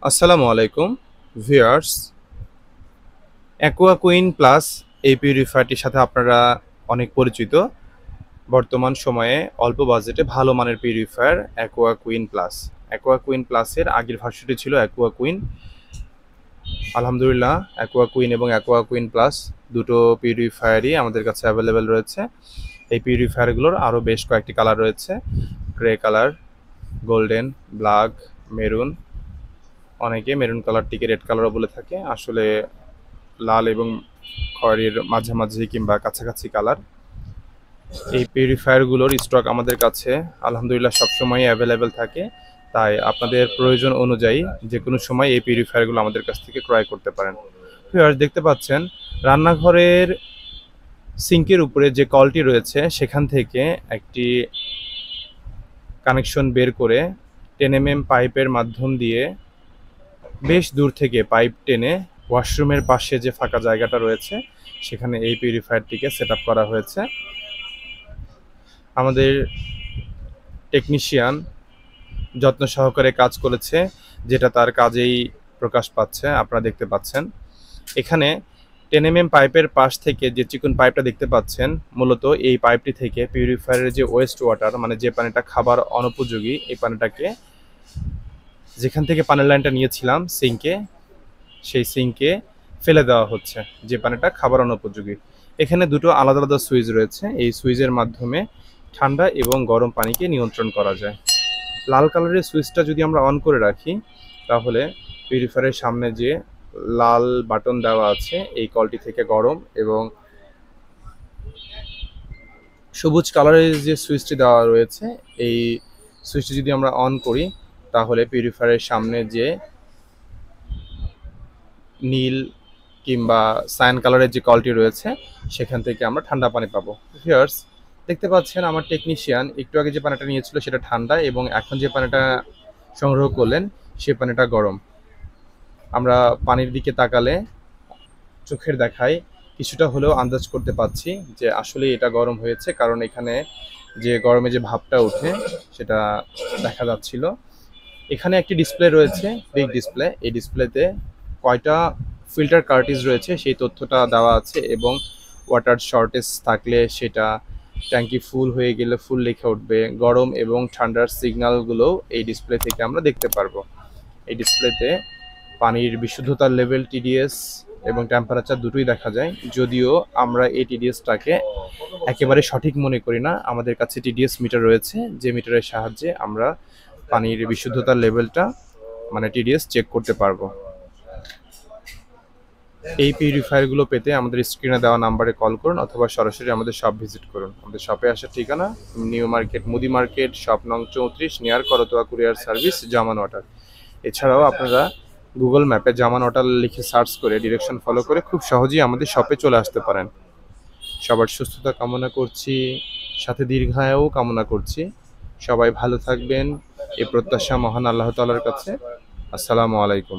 আসসালামু আলাইকুম viewers. Aqua queen plus এই পিউরিফায়ারটির সাথে আপনারা অনেক পরিচিত। বর্তমান সময়ে অল্প বাজেটে ভালো মানের purifier aqua queen plus. Aqua queen প্লাসের আগের ভার্সনটি ছিল অ্যাকোয়া কুইন। আলহামদুলিল্লাহ, অ্যাকোয়া কুইন এবং অ্যাকোয়া কুইন প্লাস দুটো পিউরিফায়ারই আমাদের কাছে অ্যাভেলেবেল রয়েছে। এই পিউরিফায়ারগুলোর আরও বেশ কয়েকটি কালার রয়েছে: grey colour, golden, black, maroon. অনেকে মেরুন কালারটিকে রেড কালারও বলে থাকে, আসলে লাল এবং খয়েরির মাঝামাঝি কিংবা কাছাকাছি কালার। এই পিউরিফায়ারগুলোর স্টক আমাদের কাছে আলহামদুলিল্লাহ সবসময় অ্যাভেলেবেল থাকে, তাই আপনাদের প্রয়োজন অনুযায়ী যে কোনো সময় এই পিউরিফায়ারগুলো আমাদের কাছ থেকে ক্রয় করতে পারেন। ভিউয়ার্স, দেখতে পাচ্ছেন রান্নাঘরের সিঙ্কের উপরে যে কলটি রয়েছে সেখান থেকে একটি কানেকশন বের করে 10 mm পাইপের মাধ্যম দিয়ে বেশ দূর থেকে পাইপ টেনে ওয়াশরুমের পাশে যে ফাঁকা জায়গাটা রয়েছে সেখানে এই পিউরিফায়ারটিকে সেট আপ করা হয়েছে। আমাদের টেকনিশিয়ান যত্ন সহকারে কাজ করেছে, যেটা তার কাজেই প্রকাশ পাচ্ছে, আপনারা দেখতে পাচ্ছেন। এখানে 10 mm পাইপের পাশ থেকে যে চিকন পাইপটা দেখতে পাচ্ছেন, মূলত এই পাইপটি থেকে পিউরিফায়ারের যে ওয়েস্ট ওয়াটার, মানে যে পানিটা খাবার অনুপযোগী, এই পানিটাকে যেখান থেকে পানির লাইনটা নিয়েছিলাম সিঙ্কে, সেই সিঙ্কে ফেলে দেওয়া হচ্ছে, যে পানিটা খাবার অনুপযোগী। এখানে দুটো আলাদা আলাদা সুইচ রয়েছে, এই সুইচের মাধ্যমে ঠান্ডা এবং গরম পানিকে নিয়ন্ত্রণ করা যায়। লাল কালারের সুইচটা যদি আমরা অন করে রাখি, তাহলে পিউরিফায়ারের সামনে যে লাল বাটন দেওয়া আছে এই কলটি থেকে গরম, এবং সবুজ কালারের যে সুইচটি দেওয়া রয়েছে এই সুইচটি যদি আমরা অন করি, তাহলে পিউরিফায়ারের সামনে যে নীল কিংবা সায়ান কালারের যে কলটি রয়েছে সেখান থেকে আমরা ঠান্ডা পানি পাবো। ভিউয়ার্স, দেখতে পাচ্ছেন আমার টেকনিশিয়ান একটু আগে যে পানিটা নিয়েছিল সেটা ঠান্ডা, এবং এখন যে পানিটা সংগ্রহ করলেন সে পানিটা গরম। আমরা পানির দিকে তাকালে চোখের দেখায় কিছুটা হলেও আন্দাজ করতে পারছি যে আসলে এটা গরম হয়েছে, কারণ এখানে যে গরমে যে ভাবটা ওঠে সেটা দেখা যাচ্ছিল। এখানে একটি ডিসপ্লে রয়েছে, বিগ ডিসপ্লে। এই ডিসপ্লেতে কয়টা ফিল্টার কার্টিজ রয়েছে সেই তথ্যটা দেওয়া আছে, এবং ওয়াটার শর্টেজ থাকলে সেটা, ট্যাঙ্কি ফুল হয়ে গেলে ফুল লেখা উঠবে, গরম এবং ঠান্ডার সিগন্যালগুলোও এই ডিসপ্লে থেকে আমরা দেখতে পারবো। এই ডিসপ্লেতে পানির বিশুদ্ধতার লেভেল, টিডিএস এবং টেম্পারেচার দুটোই দেখা যায়। যদিও আমরা এই টিডিএসটাকে একেবারে সঠিক মনে করি না, আমাদের কাছে টিডিএস মিটার রয়েছে, যে মিটারের সাহায্যে আমরা পানির বিশুদ্ধতার লেভেলটা, মানে টিডিএস, চেক করতে পারবো। এই পিউরিফায়ারগুলো পেতে আমাদের স্ক্রিনে দেওয়া নাম্বারে কল করুন, অথবা সরাসরি আমাদের শপ ভিজিট করুন। আমাদের শপে আসার ঠিকানা নিউ মার্কেট, মুদি মার্কেট, শপ নং 34, নিয়ার করতোয়া কুরিয়ার সার্ভিস, জামান ওয়াটার। এছাড়াও আপনারা গুগল ম্যাপে জামান ওয়াটার লিখে সার্চ করে ডিরেকশন ফলো করে খুব সহজেই আমাদের শপে চলে আসতে পারেন। সবার সুস্থতা কামনা করছি, সাথে দীর্ঘায়ু কামনা করছি। সবাই ভালো থাকবেন এই প্রত্যাশা মহান আল্লাহ তাআলার কাছে। আসসালামু আলাইকুম।